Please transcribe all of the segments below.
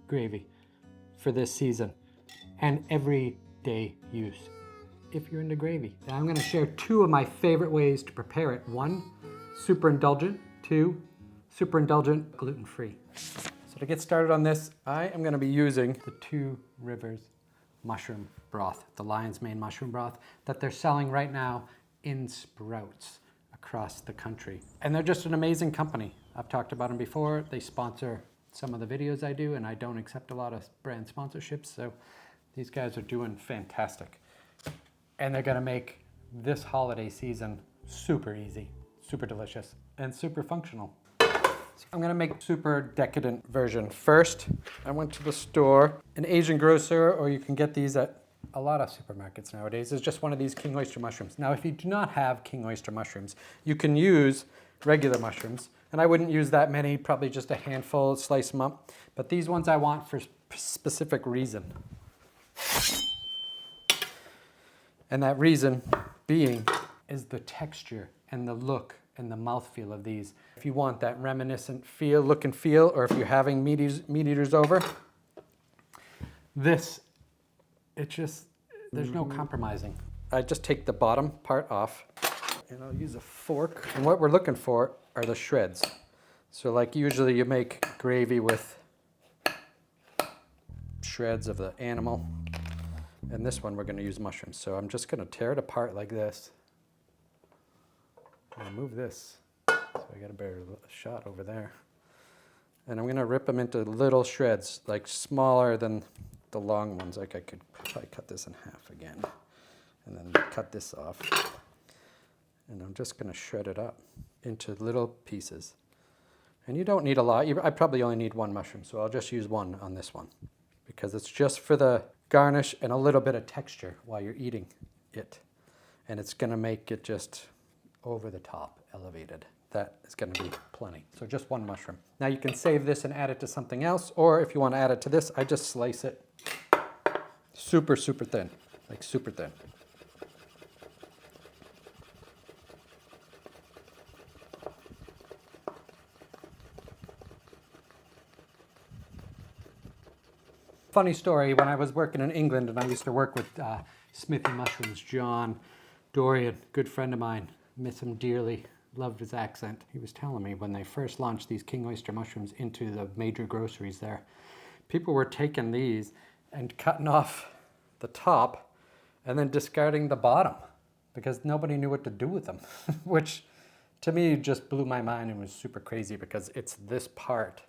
gravy for this season and everyday use if you're into gravy. Now I'm gonna share 2 of my favorite ways to prepare it. 1, super indulgent. 2, super indulgent, gluten-free. So to get started on this, I am gonna be using the 2 Rivers mushroom broth, the lion's mane mushroom broth that they're selling right now in Sprouts across the country. And they're just an amazing company. I've talked about them before. They sponsor some of the videos I do, and I don't accept a lot of brand sponsorships, so these guys are doing fantastic. And they're gonna make this holiday season super easy, super delicious, and super functional. So I'm gonna make super decadent version. First, I went to the store, an Asian grocer, or you can get these at a lot of supermarkets nowadays. It's just one of these king oyster mushrooms. Now, if you do not have king oyster mushrooms, you can use regular mushrooms. And I wouldn't use that many, probably just a handful, slice them up. But these ones I want for specific reason. And that reason being is the texture and the look and the mouthfeel of these. If you want that reminiscent feel, look and feel, or if you're having meat eaters over, there's no compromising. I just take the bottom part off and I'll use a fork. And what we're looking for are the shreds. So like usually you make gravy with shreds of the animal. And this one we're gonna use mushrooms. So I'm just gonna tear it apart like this. I'm gonna move this. So I got a better shot over there. And I'm gonna rip them into little shreds, like smaller than the long ones. Like I could probably cut this in half again. And then cut this off. And I'm just gonna shred it up into little pieces. And you don't need a lot. I probably only need 1 mushroom, so I'll just use 1 on this one. Because it's just for the garnish and a little bit of texture while you're eating it. And it's gonna make it just over the top, elevated. That is gonna be plenty. So just 1 mushroom. Now you can save this and add it to something else, or if you wanna add it to this, I just slice it super, super thin, like super thin. Funny story, when I was working in England and I used to work with Smithy Mushrooms, John Dorian, good friend of mine, miss him dearly, loved his accent. He was telling me when they first launched these king oyster mushrooms into the major groceries there, people were taking these and cutting off the top and then discarding the bottom because nobody knew what to do with them, which to me just blew my mind and was super crazy because it's this part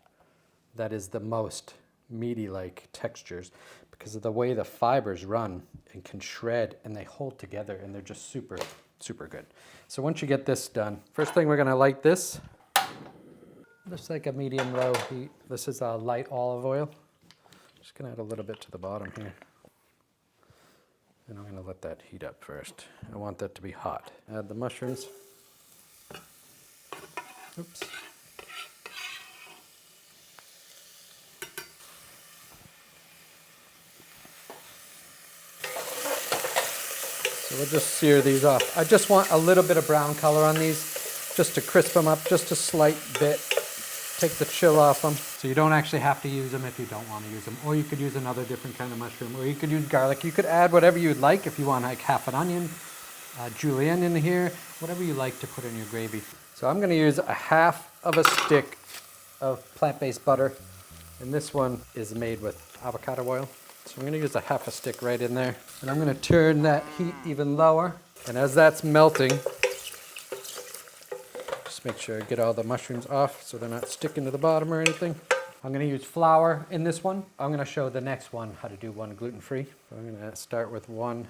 that is the most meaty-like textures because of the way the fibers run and can shred and they hold together and they're just super, super good. So once you get this done, first thing we're gonna light this. Just like a medium low heat. This is a light olive oil. Just gonna add a little bit to the bottom here. And I'm gonna let that heat up first. I want that to be hot. Add the mushrooms. Oops. So we'll just sear these off. I just want a little bit of brown color on these, just to crisp them up, just a slight bit. Take the chill off them. So you don't actually have to use them if you don't want to use them. Or you could use another different kind of mushroom, or you could use garlic. You could add whatever you'd like if you want like half an onion, julienne in here, whatever you like to put in your gravy. So I'm gonna use a half of a stick of plant-based butter. And this one is made with avocado oil. So I'm gonna use a half a stick right in there. And I'm gonna turn that heat even lower. And as that's melting, just make sure I get all the mushrooms off so they're not sticking to the bottom or anything. I'm gonna use flour in this one. I'm gonna show the next one how to do one gluten-free. So I'm gonna start with 1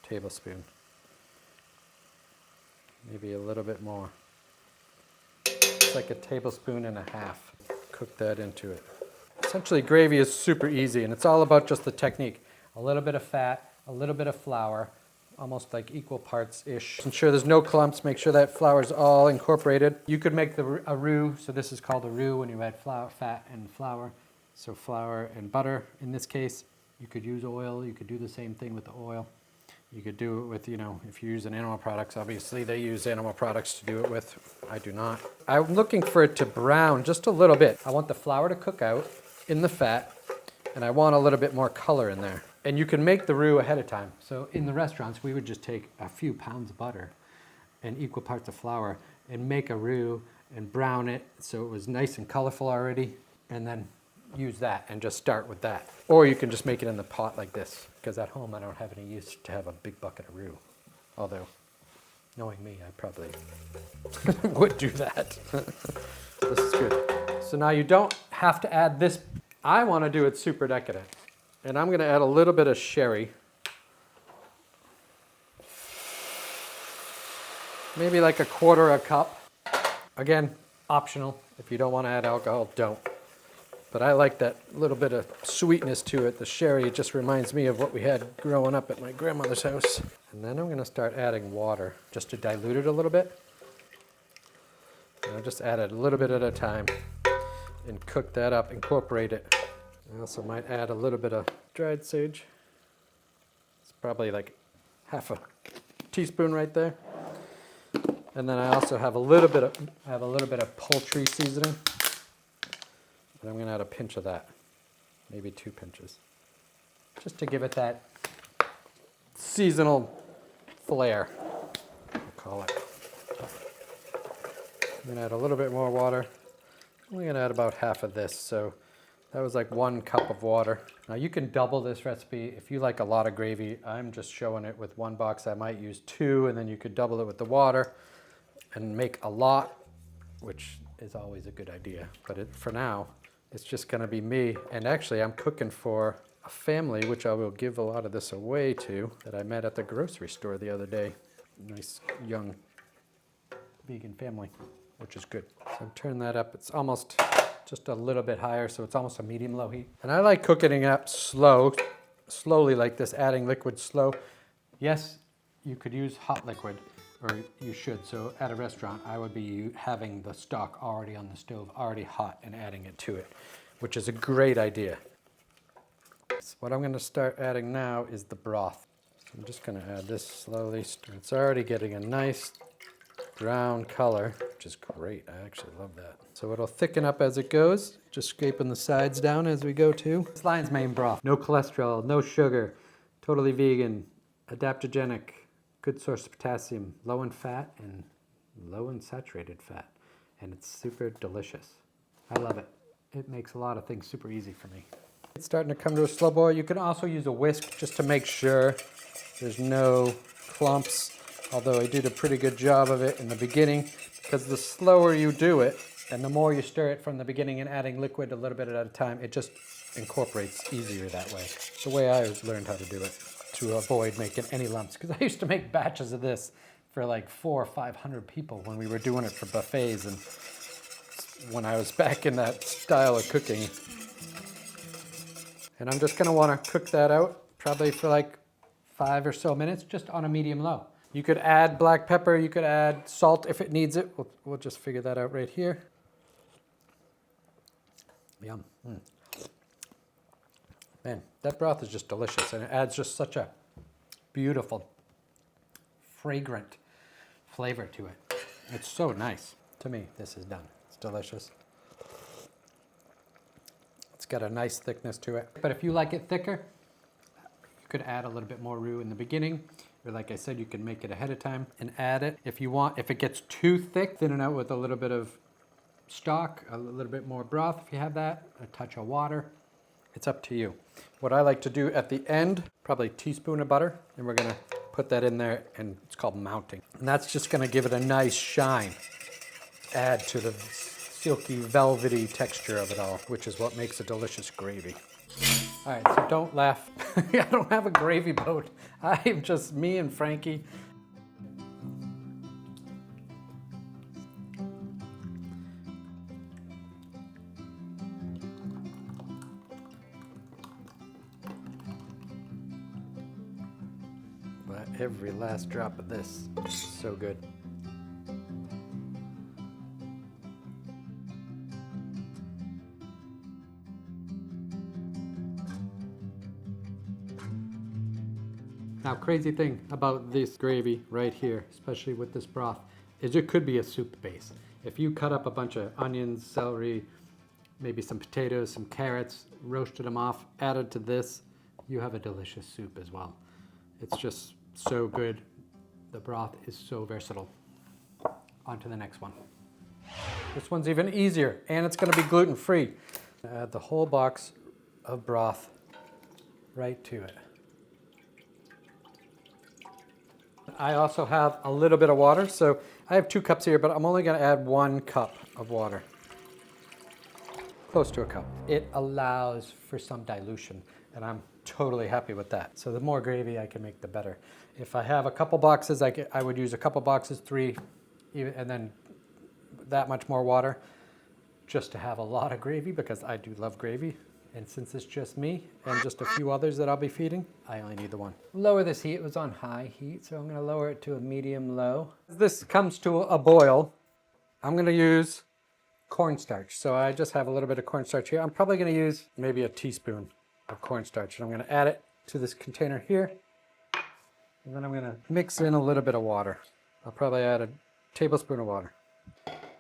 tablespoon. Maybe a little bit more. It's like a tablespoon and a half. Cook that into it. Essentially, gravy is super easy, and it's all about just the technique. A little bit of fat, a little bit of flour, almost like equal parts-ish. Ensure there's no clumps, make sure that flour's all incorporated. You could make a roux, so this is called a roux when you add flour, fat and flour. So flour and butter in this case. You could use oil, you could do the same thing with the oil. You could do it with, if you're using animal products, obviously they use animal products to do it with. I do not. I'm looking for it to brown just a little bit. I want the flour to cook out, in the fat, and I want a little bit more color in there. And you can make the roux ahead of time. So in the restaurants, we would just take a few pounds of butter and equal parts of flour and make a roux and brown it so it was nice and colorful already, and then use that and just start with that. Or you can just make it in the pot like this, because at home I don't have any use to have a big bucket of roux. Although, knowing me, I probably would do that. This is good. So now you don't have to add this. I want to do it super decadent. And I'm going to add a little bit of sherry. Maybe like a quarter a cup. Again, optional. If you don't want to add alcohol, don't. But I like that little bit of sweetness to it. The sherry, it just reminds me of what we had growing up at my grandmother's house. And then I'm going to start adding water just to dilute it a little bit. And I'll just add it a little bit at a time and cook that up, incorporate it. I also might add a little bit of dried sage. It's probably like half a teaspoon right there. And then I also have a little bit of poultry seasoning. And I'm going to add a pinch of that, maybe 2 pinches, just to give it that seasonal flair, we'll call it. I'm going to add a little bit more water. I'm going to add about half of this, so that was like 1 cup of water. Now you can double this recipe if you like a lot of gravy. I'm just showing it with 1 box. I might use 2, and then you could double it with the water and make a lot, which is always a good idea. But for now, it's just going to be me. And actually, I'm cooking for a family, which I will give a lot of this away to, that I met at the grocery store the other day. Nice young vegan family, which is good. So I'm turning that up. It's almost just a little bit higher, so it's almost a medium-low heat. And I like cooking it up slowly like this, adding liquid slow. Yes, you could use hot liquid, or you should. So at a restaurant, I would be having the stock already on the stove, already hot, and adding it to it, which is a great idea. So what I'm going to start adding now is the broth. So I'm just going to add this slowly. It's already getting a nice brown color, which is great. I actually love that. So it'll thicken up as it goes, just scraping the sides down as we go too. This lion's mane broth. No cholesterol, no sugar, totally vegan, adaptogenic, good source of potassium, low in fat and low in saturated fat. And it's super delicious. I love it. It makes a lot of things super easy for me. It's starting to come to a slow boil. You can also use a whisk just to make sure there's no clumps, although I did a pretty good job of it in the beginning, because the slower you do it and the more you stir it from the beginning and adding liquid a little bit at a time, it just incorporates easier that way. It's the way I learned how to do it, to avoid making any lumps, because I used to make batches of this for like 400 or 500 people when we were doing it for buffets and when I was back in that style of cooking. And I'm just going to want to cook that out probably for like 5 or so minutes, just on a medium-low. You could add black pepper, you could add salt if it needs it. We'll just figure that out right here. Yum. Man, that broth is just delicious, and it adds just such a beautiful, fragrant flavor to it. It's so nice. To me, this is done. It's delicious. It's got a nice thickness to it. But if you like it thicker, you could add a little bit more roux in the beginning. Or like I said, you can make it ahead of time and add it. If you want, if it gets too thick, thin it out with a little bit of stock, a little bit more broth if you have that, a touch of water. It's up to you. What I like to do at the end, probably a teaspoon of butter, and we're gonna put that in there, and it's called mounting. And that's just gonna give it a nice shine, add to the silky, velvety texture of it all, which is what makes a delicious gravy. All right, so don't laugh. I don't have a gravy boat. I'm just me and Frankie. But every last drop of this is so good. Now, crazy thing about this gravy right here, especially with this broth, is it could be a soup base. If you cut up a bunch of onions, celery, maybe some potatoes, some carrots, roasted them off, added to this, you have a delicious soup as well. It's just so good. The broth is so versatile. On to the next one. This one's even easier, and it's gonna be gluten-free. Add the whole box of broth right to it. I also have a little bit of water, so I have 2 cups here, but I'm only gonna add 1 cup of water. Close to a cup. It allows for some dilution, and I'm totally happy with that. So the more gravy I can make, the better. If I have a couple boxes, I would use a couple boxes, 3, and then that much more water, just to have a lot of gravy, because I do love gravy. And since it's just me and just a few others that I'll be feeding, I only need the 1. Lower this heat. It was on high heat, so I'm gonna lower it to a medium-low. As this comes to a boil, I'm gonna use cornstarch. So I just have a little bit of cornstarch here. I'm probably gonna use maybe a teaspoon of cornstarch, and I'm gonna add it to this container here. And then I'm gonna mix in a little bit of water. I'll probably add a tablespoon of water.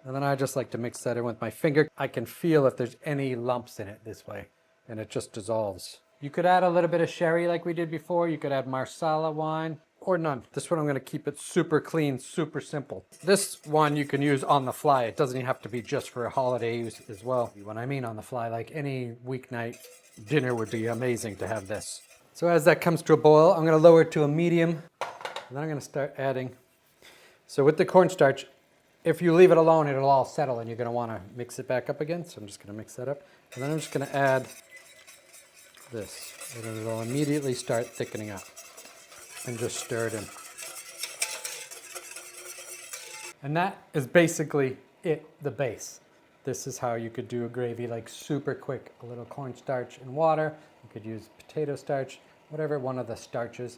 And then I just like to mix that in with my finger. I can feel if there's any lumps in it this way, and it just dissolves. You could add a little bit of sherry like we did before. You could add Marsala wine or none. This one I'm gonna keep it super clean, super simple. This one you can use on the fly. It doesn't even have to be just for a holiday use as well. When I mean on the fly, like any weeknight dinner would be amazing to have this. So as that comes to a boil, I'm gonna lower it to a medium, and then I'm gonna start adding. So with the cornstarch, if you leave it alone, it'll all settle, and you're gonna wanna mix it back up again. So I'm just gonna mix that up. And then I'm just gonna add this, and it'll immediately start thickening up, and just stir it in. And that is basically it, the base. This is how you could do a gravy like super quick. A little cornstarch and water. You could use potato starch, whatever one of the starches.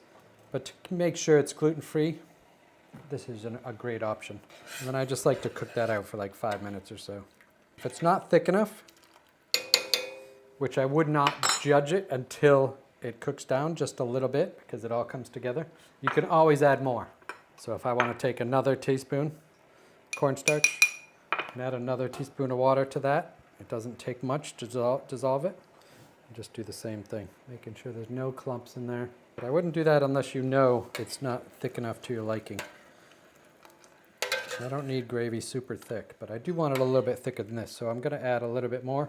But to make sure it's gluten-free, this is a great option. And then I just like to cook that out for like 5 minutes or so. If it's not thick enough, which I would not judge it until it cooks down just a little bit, because it all comes together, you can always add more. So if I want to take another teaspoon cornstarch and add another teaspoon of water to that, it doesn't take much to dissolve it. And just do the same thing, making sure there's no clumps in there. But I wouldn't do that unless you know it's not thick enough to your liking. I don't need gravy super thick, but I do want it a little bit thicker than this, so I'm going to add a little bit more.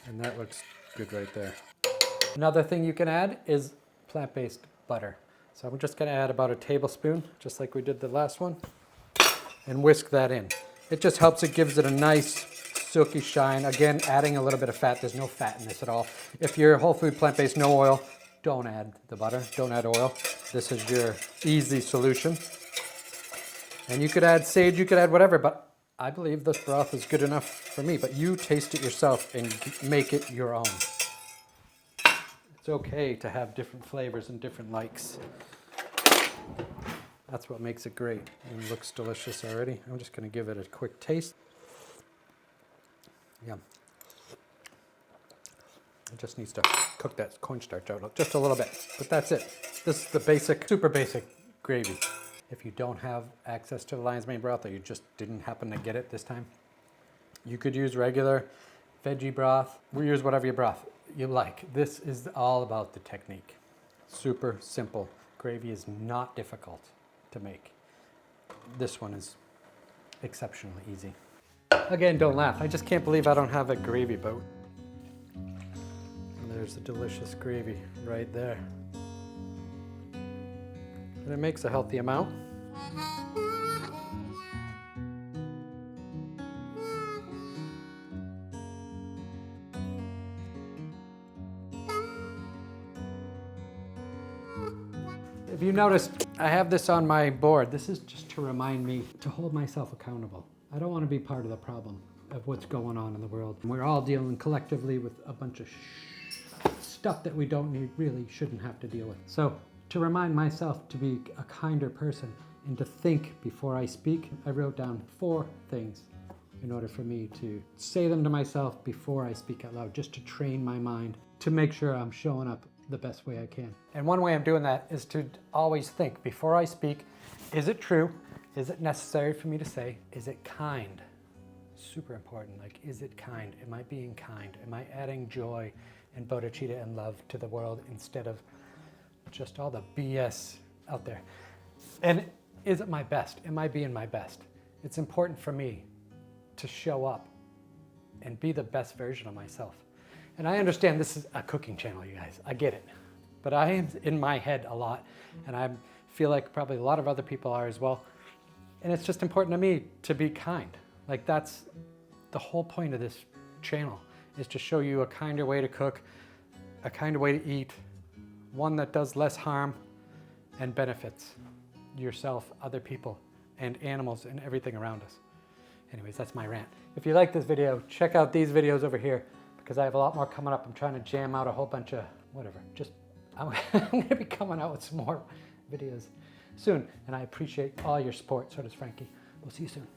And that looks good right there. Another thing you can add is plant-based butter. So I'm just going to add about a tablespoon, just like we did the last one, and whisk that in. It just helps, it gives it a nice silky shine. Again, adding a little bit of fat. There's no fat in this at all. If you're whole food plant-based, no oil, don't add the butter, don't add oil. This is your easy solution. And you could add sage, you could add whatever, but I believe this broth is good enough for me. But you taste it yourself and make it your own. It's okay to have different flavors and different likes. That's what makes it great. And it looks delicious already. I'm just going to give it a quick taste. Yum. It just needs to cook that cornstarch out just a little bit, but that's it. This is the basic, super basic gravy. If you don't have access to the lion's mane broth, or you just didn't happen to get it this time, you could use regular veggie broth. We use whatever your broth you like. This is all about the technique. Super simple. Gravy is not difficult to make. This one is exceptionally easy. Again, don't laugh. I just can't believe I don't have a gravy boat. And there's the delicious gravy right there. And it makes a healthy amount. If you noticed, I have this on my board. This is just to remind me to hold myself accountable. I don't want to be part of the problem of what's going on in the world. We're all dealing collectively with a bunch of stuff that we don't need, really shouldn't have to deal with. So to remind myself to be a kinder person and to think before I speak, I wrote down 4 things in order for me to say them to myself before I speak out loud, just to train my mind to make sure I'm showing up the best way I can. And one way I'm doing that is to always think before I speak, is it true? Is it necessary for me to say? Is it kind? super important. Like, is it kind? Am I being kind? Am I adding joy and bodhicitta and love to the world instead of just all the BS out there? And is it my best? Am I being my best? It's important for me to show up and be the best version of myself. And I understand this is a cooking channel, you guys. I get it. But I am in my head a lot, and I feel like probably a lot of other people are as well. And it's just important to me to be kind. Like, that's the whole point of this channel, is to show you a kinder way to cook, a kinder way to eat, one that does less harm and benefits yourself, other people, and animals and everything around us. Anyways, that's my rant. If you like this video, check out these videos over here, because I have a lot more coming up. I'm trying to jam out a whole bunch of whatever. I'm going to be coming out with some more videos soon, and I appreciate all your support. So does Frankie. We'll see you soon.